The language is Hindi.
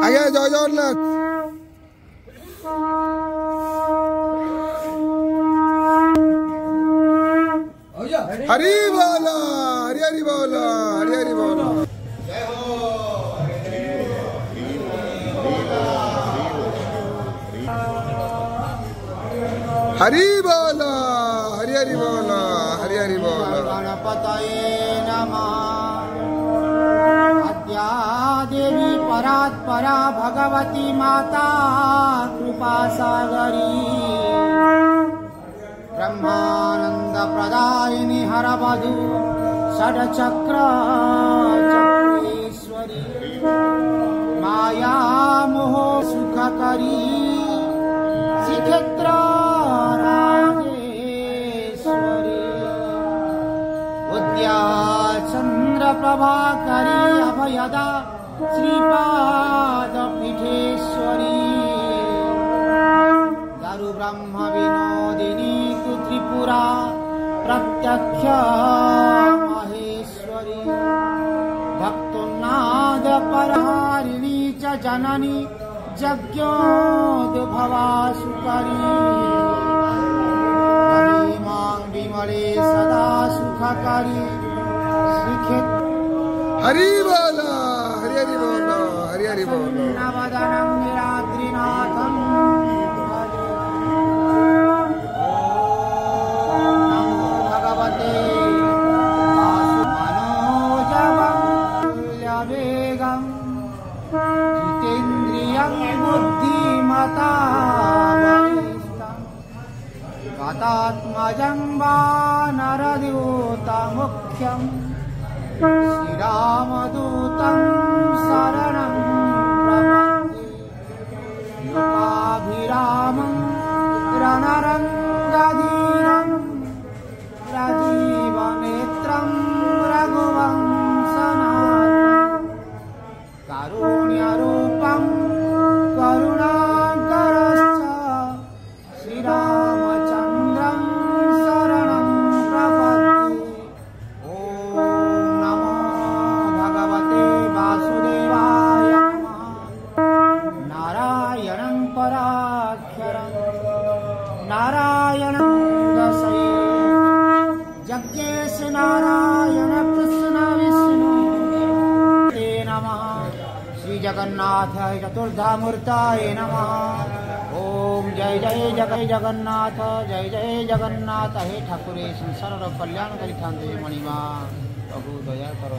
ଆଜ୍ଞା ଜୟ ଜଗନ୍ନାଥ। हरि बोल हरि हरि बोल हरि हरि बोल। हरि बोल हरि हरि बोल हरि हरि बोल। गणपतये नमः। अद्या देवी परात्परा भगवती माता कृपा सागरी ब्रह्मानंद प्रदायिनी हरवधू षड्चक्र चक्रेश्वरी माया मोह सुखकरी श्रीक्षेत्र राजेश्वरी उद्या चंद्र प्रभाकरी अभयदा श्रीपाद पीठेश्वरी दारु ब्रह्म विनोदिनी त्रिपुरा प्रत्यक्ष महेश्वरी भक्तुनाद परहारिणी च जननी यज्ञोद्भवा सुकरी मां विमले सदा सुखकरी श्रीक्षेत्र। हरि बोल हरि हरि बोल हरि हरि बोल। नवदनं निराद्रिनाथं जितेन्द्रियं बुद्धिमतामनिष्टं गतात्मजं वानरद्यूतमुख्यं श्रीरामदूतं शरणं प्रपद्ये लोकाभिरामं रणरङ्गधीरं राजीवनेत्रं रघुवंशनाथं कारुण्यरूपं करुणाकरश्च श्रीरामचन्द्रं शरणं प्रपद्ये। ॐ नमो भगवते वासुदेवाय नमः। नारायणं पराक्षरं नारायणं दशये जज्ञेश नारायण कृष्ण विष्णु ते नमः। श्री जगन्नाथ चतुर्धामूर्तये नमः। ओम जय जय जय जगन्नाथ जय जय जगन्नाथ। हे ठाकुरे संसार कल्याण करी थांते मणिमा प्रभु दया करो।